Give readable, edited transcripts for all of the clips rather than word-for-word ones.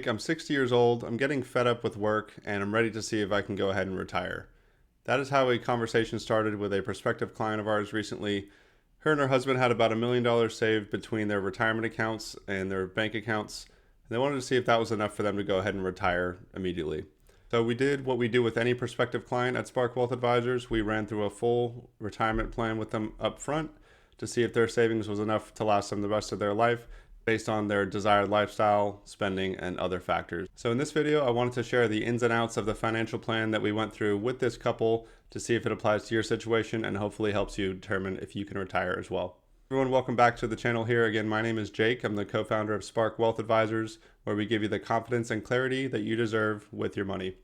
I'm 60 years old, I'm getting fed up with work, and I'm ready to see if I can go ahead and retire. That is how a conversation started with a prospective client of ours recently. Her and her husband had about $1 million saved between their retirement accounts and their bank accounts. And they wanted to see if that was enough for them to go ahead and retire immediately. So we did what we do with any prospective client at Spark Wealth Advisors. We ran through a full retirement plan with them up front to see if their savings was enough to last them the rest of their life, based on their desired lifestyle, spending, and other factors. So in this video, I wanted to share the ins and outs of the financial plan that we went through with this couple to see if it applies to your situation and hopefully helps you determine if you can retire as well. Everyone, welcome back to the channel here. Again, my name is Jake. I'm the co-founder of Spark Wealth Advisors, where we give you the confidence and clarity that you deserve with your money.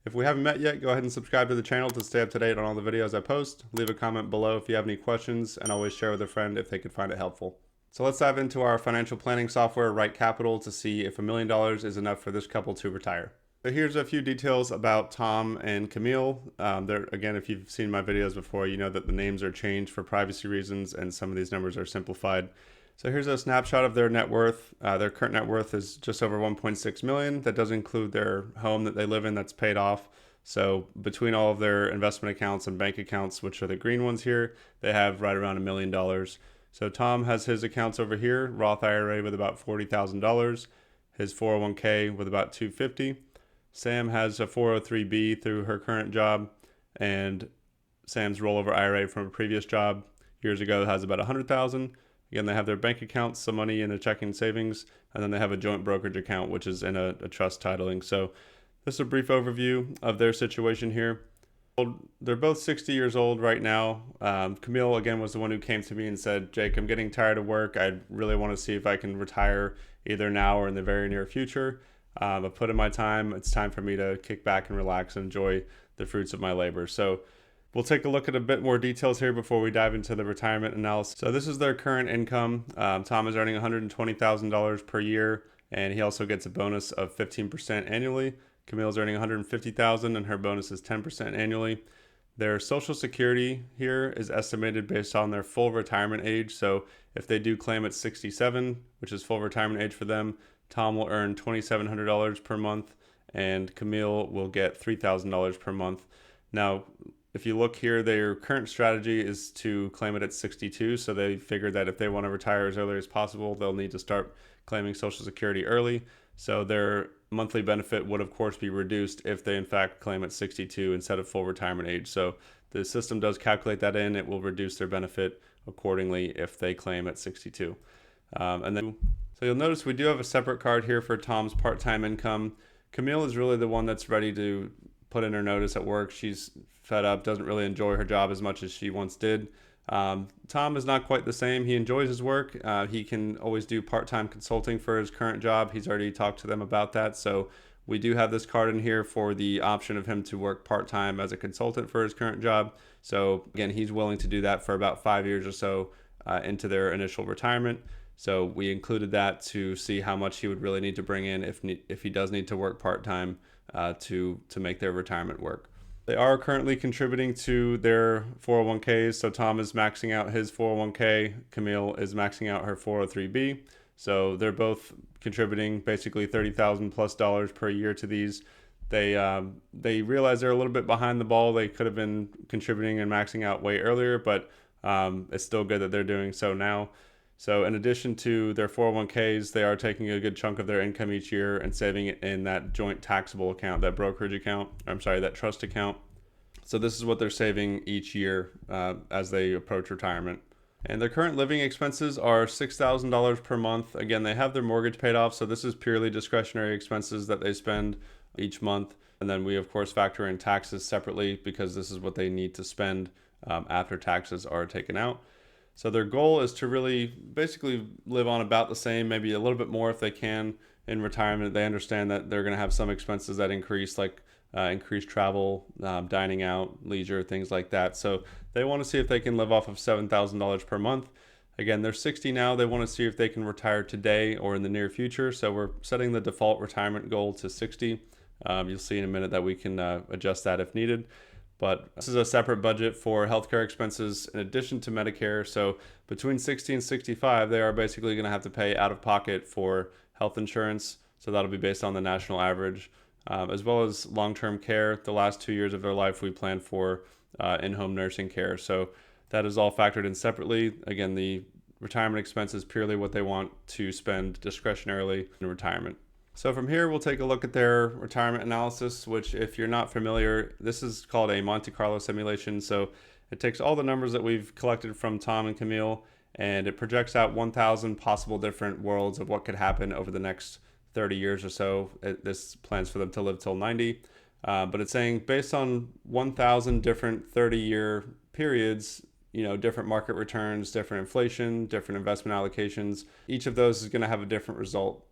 If we haven't met yet, go ahead and subscribe to the channel to stay up to date on all the videos I post. Leave a comment below if you have any questions, and always share with a friend if they could find it helpful. So let's dive into our financial planning software, Right Capital, to see if $1 million is enough for this couple to retire. So here's a few details about Tom and Camille. Again, if you've seen my videos before, you know that the names are changed for privacy reasons and some of these numbers are simplified. So here's a snapshot of their net worth. Their current net worth is just over 1.6 million. That does include their home that they live in that's paid off. So between all of their investment accounts and bank accounts, which are the green ones here, they have right around $1 million. So Tom has his accounts over here, Roth IRA with about $40,000, his 401k with about $250. Sam has a 403b through her current job, and Sam's rollover IRA from a previous job years ago has about $100,000. Again, they have their bank accounts, some money in a checking savings, and then they have a joint brokerage account, which is in a trust titling. So this is a brief overview of their situation here. They're both 60 years old right now. Camille, again, was the one who came to me and said, Jake, I'm getting tired of work. I really want to see if I can retire either now or in the very near future. I've put in my time. It's time for me to kick back and relax and enjoy the fruits of my labor. So we'll take a look at a bit more details here before we dive into the retirement analysis. So this is their current income. Tom is earning $120,000 per year, and he also gets a bonus of 15% annually. Camille's earning $150,000 and her bonus is 10% annually. Their Social Security here is estimated based on their full retirement age. So if they do claim at 67, which is full retirement age for them, Tom will earn $2,700 per month and Camille will get $3,000 per month. Now, if you look here, their current strategy is to claim it at 62. So they figured that if they want to retire as early as possible, they'll need to start claiming Social Security early. So their monthly benefit would, of course, be reduced if they, in fact, claim at 62 instead of full retirement age. So the system does calculate that in. It will reduce their benefit accordingly if they claim at 62. So you'll notice we do have a separate card here for Tom's part-time income. Camille is really the one that's ready to put in her notice at work. She's fed up, doesn't really enjoy her job as much as she once did. Tom is not quite the same. He enjoys his work. He can always do part-time consulting for his current job. He's already talked to them about that. So we do have this card in here for the option of him to work part-time as a consultant for his current job. So again, he's willing to do that for about 5 years or so into their initial retirement. So we included that to see how much he would really need to bring in if he does need to work part-time to make their retirement work. They are currently contributing to their 401ks. So Tom is maxing out his 401k. Camille is maxing out her 403b. So they're both contributing basically $30,000 plus per year to these. They realize they're a little bit behind the ball. They could have been contributing and maxing out way earlier, but it's still good that they're doing so now. So in addition to their 401ks, they are taking a good chunk of their income each year and saving it in that joint taxable account, that brokerage account, that trust account. So this is what they're saving each year as they approach retirement. And their current living expenses are $6,000 per month. Again, they have their mortgage paid off, so this is purely discretionary expenses that they spend each month. And then we, of course, factor in taxes separately because this is what they need to spend after taxes are taken out. So their goal is to really basically live on about the same, maybe a little bit more if they can in retirement. They understand that they're going to have some expenses that increase, like increased travel, dining out, leisure, things like that. So they want to see if they can live off of $7,000 per month. Again, they're 60 now. They want to see if they can retire today or in the near future. So we're setting the default retirement goal to 60. You'll see in a minute that we can adjust that if needed. But this is a separate budget for healthcare expenses in addition to Medicare. So between 60 and 65, they are basically going to have to pay out of pocket for health insurance. So that'll be based on the national average, as well as long-term care. The last 2 years of their life, we plan for in-home nursing care. So that is all factored in separately. Again, the retirement expense is purely what they want to spend discretionarily in retirement. So from here, we'll take a look at their retirement analysis, which if you're not familiar, this is called a Monte Carlo simulation. So it takes all the numbers that we've collected from Tom and Camille, and it projects out 1,000 possible different worlds of what could happen over the next 30 years or so. This plans for them to live till 90. But it's saying based on 1,000 different 30-year periods, different market returns, different inflation, different investment allocations, each of those is going to have a different result.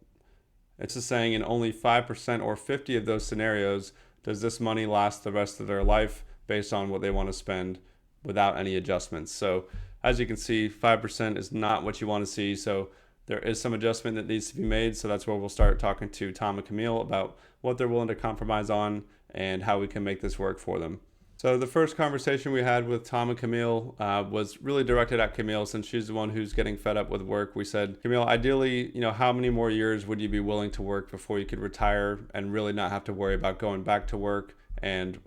It's just saying in only 5% or 50 of those scenarios does this money last the rest of their life based on what they want to spend without any adjustments. So as you can see, 5% is not what you want to see. So there is some adjustment that needs to be made. So that's where we'll start talking to Tom and Camille about what they're willing to compromise on and how we can make this work for them. So the first conversation we had with Tom and Camille was really directed at Camille, since she's the one who's getting fed up with work. We said, Camille, ideally, how many more years would you be willing to work before you could retire and really not have to worry about going back to work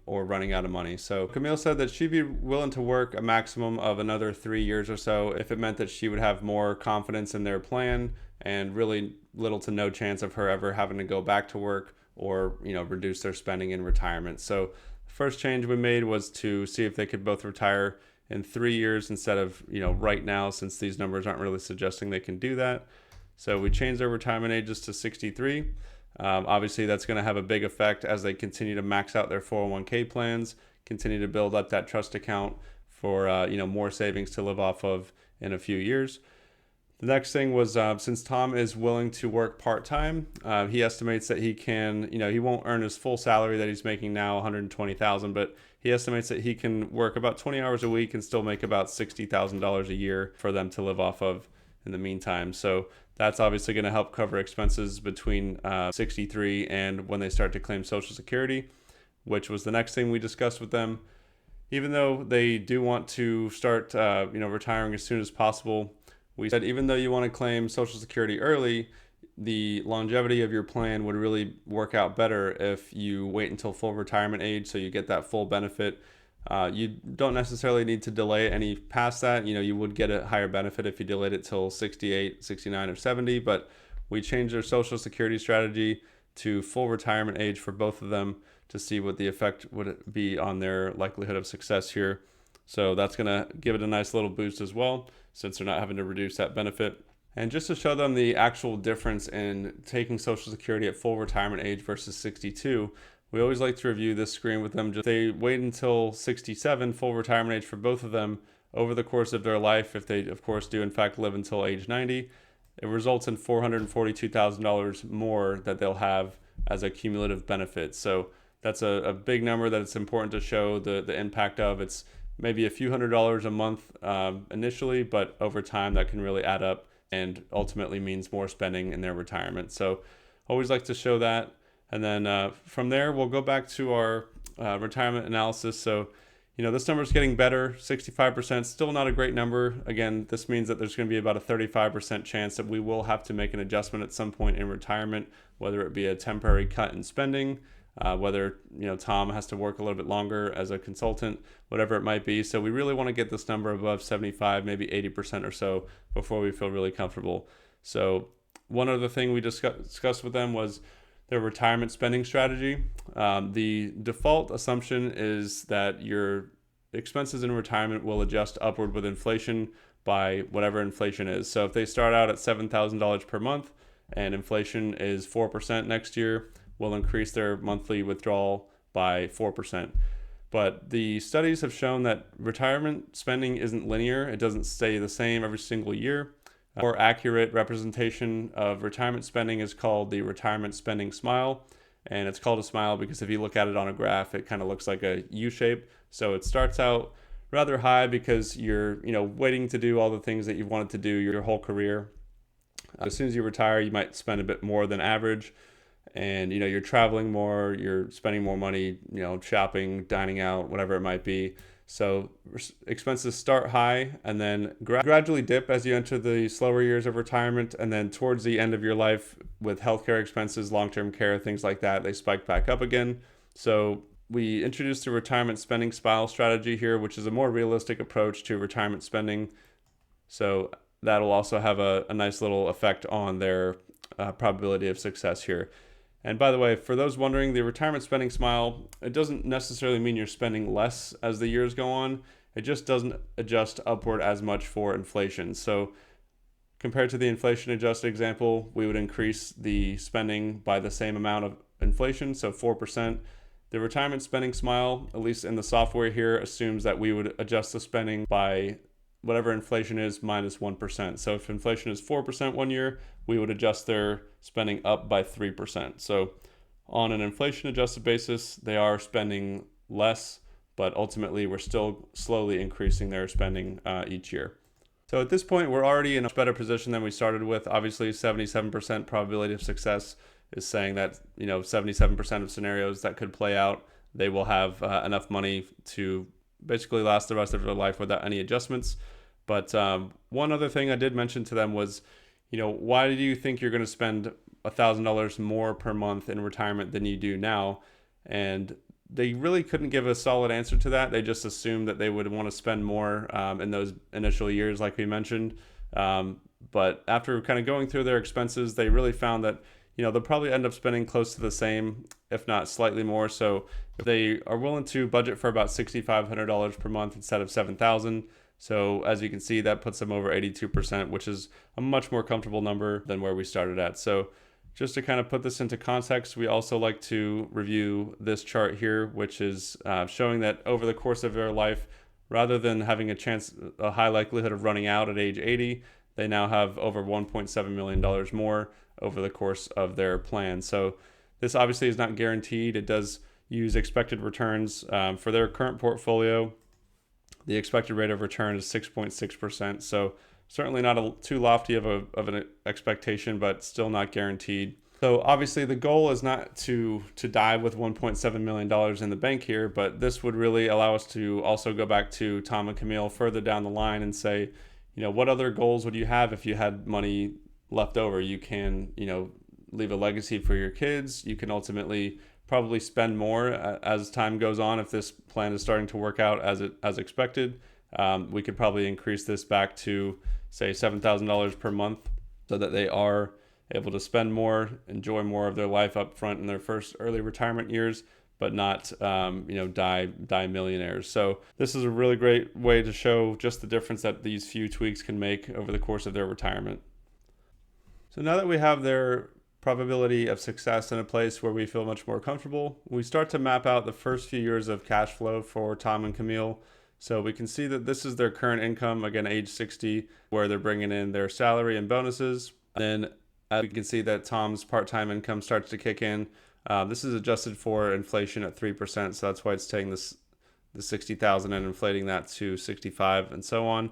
or running out of money? So Camille said that she'd be willing to work a maximum of another 3 years or so if it meant that she would have more confidence in their plan and really little to no chance of her ever having to go back to work or reduce their spending in retirement. So first change we made was to see if they could both retire in 3 years instead of right now, since these numbers aren't really suggesting they can do that. So we changed their retirement ages to 63. Obviously that's going to have a big effect as they continue to max out their 401k plans, continue to build up that trust account for more savings to live off of in a few years. The next thing was, since Tom is willing to work part-time, he estimates that he can, he won't earn his full salary that he's making now, $120,000, but he estimates that he can work about 20 hours a week and still make about $60,000 a year for them to live off of in the meantime. So that's obviously going to help cover expenses between 63 and when they start to claim Social Security, which was the next thing we discussed with them. Even though they do want to start, retiring as soon as possible, we said even though you want to claim Social Security early, the longevity of your plan would really work out better if you wait until full retirement age so you get that full benefit. You don't necessarily need to delay any past that. You would get a higher benefit if you delayed it till 68, 69, or 70, but we changed their Social Security strategy to full retirement age for both of them to see what the effect would be on their likelihood of success here. So that's going to give it a nice little boost as well, since they're not having to reduce that benefit. And just to show them the actual difference in taking Social Security at full retirement age versus 62, we always like to review this screen with them. If they wait until 67, full retirement age for both of them, over the course of their life, if they, of course, do in fact live until age 90, it results in $442,000 more that they'll have as a cumulative benefit. So that's a big number that it's important to show the impact of. It's maybe a few $100s a month initially, but over time that can really add up and ultimately means more spending in their retirement. So always like to show that. And then from there, we'll go back to our retirement analysis. So, this number is getting better, 65%, still not a great number. Again, this means that there's going to be about a 35% chance that we will have to make an adjustment at some point in retirement, whether it be a temporary cut in spending, whether Tom has to work a little bit longer as a consultant, whatever it might be. So we really want to get this number above 75, maybe 80% or so before we feel really comfortable. So one other thing we discussed with them was their retirement spending strategy. The default assumption is that your expenses in retirement will adjust upward with inflation by whatever inflation is. So if they start out at $7,000 per month and inflation is 4% next year, will increase their monthly withdrawal by 4%. But the studies have shown that retirement spending isn't linear. It doesn't stay the same every single year. A more accurate representation of retirement spending is called the retirement spending smile. And it's called a smile because if you look at it on a graph, it kind of looks like a U shape. So it starts out rather high because you're waiting to do all the things that you've wanted to do your whole career. As soon as you retire, you might spend a bit more than average. And you're traveling more, you're spending more money, shopping, dining out, whatever it might be. So expenses start high and then gradually dip as you enter the slower years of retirement. And then towards the end of your life with healthcare expenses, long-term care, things like that, they spike back up again. So we introduced the retirement spending spiral strategy here, which is a more realistic approach to retirement spending. So that'll also have a nice little effect on their probability of success here. And by the way, for those wondering, the retirement spending smile, it doesn't necessarily mean you're spending less as the years go on. It just doesn't adjust upward as much for inflation. So compared to the inflation adjusted example, we would increase the spending by the same amount of inflation, so 4%. The retirement spending smile, at least in the software here, assumes that we would adjust the spending by whatever inflation is minus 1%. So if inflation is 4% one year, we would adjust their spending up by 3%. So on an inflation adjusted basis, they are spending less, but ultimately we're still slowly increasing their spending each year. So at this point, we're already in a better position than we started with. Obviously, 77% probability of success is saying that, 77% of scenarios that could play out, they will have enough money to basically last the rest of their life without any adjustments. But one other thing I did mention to them was, why do you think you're going to spend $1,000 more per month in retirement than you do now? And they really couldn't give a solid answer to that. They just assumed that they would want to spend more in those initial years, like we mentioned. But after kind of going through their expenses, they really found that, they'll probably end up spending close to the same, if not slightly more. So if they are willing to budget for about $6,500 per month instead of $7,000. So as you can see, that puts them over 82%, which is a much more comfortable number than where we started at. So just to kind of put this into context, we also like to review this chart here, which is showing that over the course of their life, rather than having a high likelihood of running out at age 80, they now have over $1.7 million more over the course of their plan. So this obviously is not guaranteed. It does use expected returns for their current portfolio. The expected rate of return is 6.6%. So certainly not too lofty of an expectation, but still not guaranteed. So obviously the goal is not to die with $1.7 million in the bank here, but this would really allow us to also go back to Tom and Camille further down the line and say, what other goals would you have if you had money left over? You can, leave a legacy for your kids. You can ultimately probably spend more as time goes on. If this plan is starting to work out as expected, we could probably increase this back to say $7,000 per month so that they are able to spend more, enjoy more of their life up front in their first early retirement years, but not, die millionaires. So this is a really great way to show just the difference that these few tweaks can make over the course of their retirement. So now that we have their probability of success in a place where we feel much more comfortable, we start to map out the first few years of cash flow for Tom and Camille. So we can see that this is their current income, again, age 60, where they're bringing in their salary and bonuses. Then we can see that Tom's part-time income starts to kick in. This is adjusted for inflation at 3%, so that's why it's taking the 60,000 and inflating that to 65 and so on.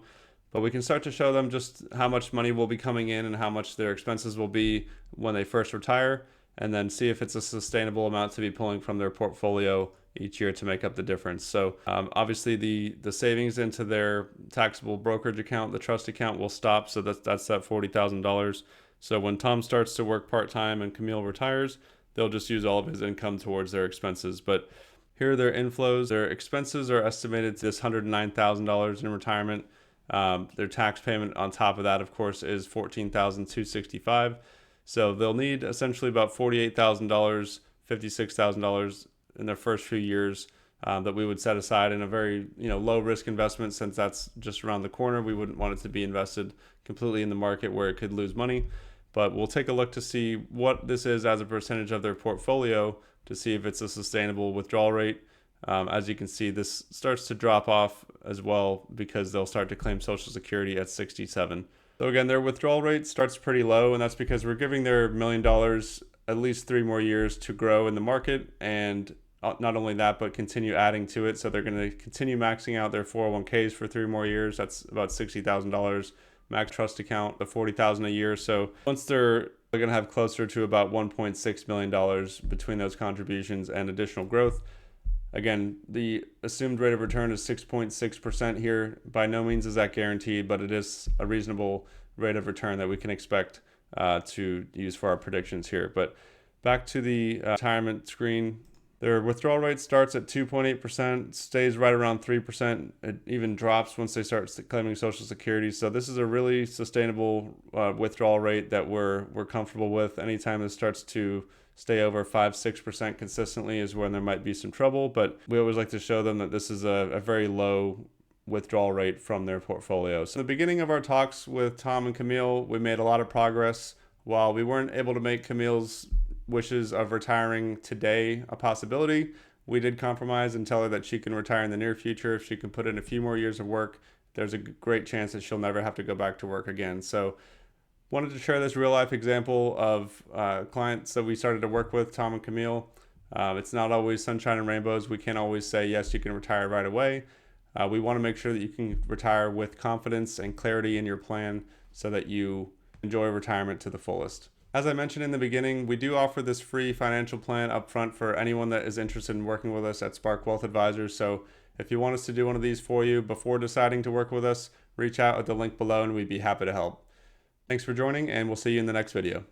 But we can start to show them just how much money will be coming in and how much their expenses will be when they first retire, and then see if it's a sustainable amount to be pulling from their portfolio each year to make up the difference. So obviously the savings into their taxable brokerage account, the trust account, will stop. So that's that $40,000. So when Tom starts to work part-time and Camille retires, they'll just use all of his income towards their expenses. But here are their inflows. Their expenses are estimated to this $109,000 in retirement. Their tax payment on top of that, of course, is $14,265. So they'll need essentially about $48,000, $56,000 in their first few years that we would set aside in a very low risk investment, since that's just around the corner. We wouldn't want it to be invested completely in the market where it could lose money. But we'll take a look to see what this is as a percentage of their portfolio to see if it's a sustainable withdrawal rate. As you can see, this starts to drop off as well because they'll start to claim Social Security at 67. So again, their withdrawal rate starts pretty low, and that's because we're giving their $1 million at least 3 more years to grow in the market, and not only that, but continue adding to it. So they're going to continue maxing out their 401ks for 3 more years. That's about $60,000. Max trust account, the $40,000 a year. So once they're going to have closer to about $1.6 million between those contributions and additional growth, Again, the assumed rate of return is 6.6% here. By no means is that guaranteed, but it is a reasonable rate of return that we can expect to use for our predictions here. But back to the retirement screen. Their withdrawal rate starts at 2.8%, stays right around 3%. It even drops once they start claiming Social Security. So this is a really sustainable withdrawal rate that we're comfortable with. Anytime it starts to stay over 5-6% consistently is when there might be some trouble. But we always like to show them that this is a very low withdrawal rate from their portfolio. So in the beginning of our talks with Tom and Camille, we made a lot of progress. While we weren't able to make Camille's wishes of retiring today a possibility, we did compromise and tell her that she can retire in the near future. If she can put in a few more years of work, there's a great chance that she'll never have to go back to work again. So wanted to share this real life example of clients that we started to work with, Tom and Camille. It's not always sunshine and rainbows. We can't always say, yes, you can retire right away. We want to make sure that you can retire with confidence and clarity in your plan so that you enjoy retirement to the fullest. As I mentioned in the beginning, we do offer this free financial plan up front for anyone that is interested in working with us at Spark Wealth Advisors. So if you want us to do one of these for you before deciding to work with us, reach out at the link below and we'd be happy to help. Thanks for joining, and we'll see you in the next video.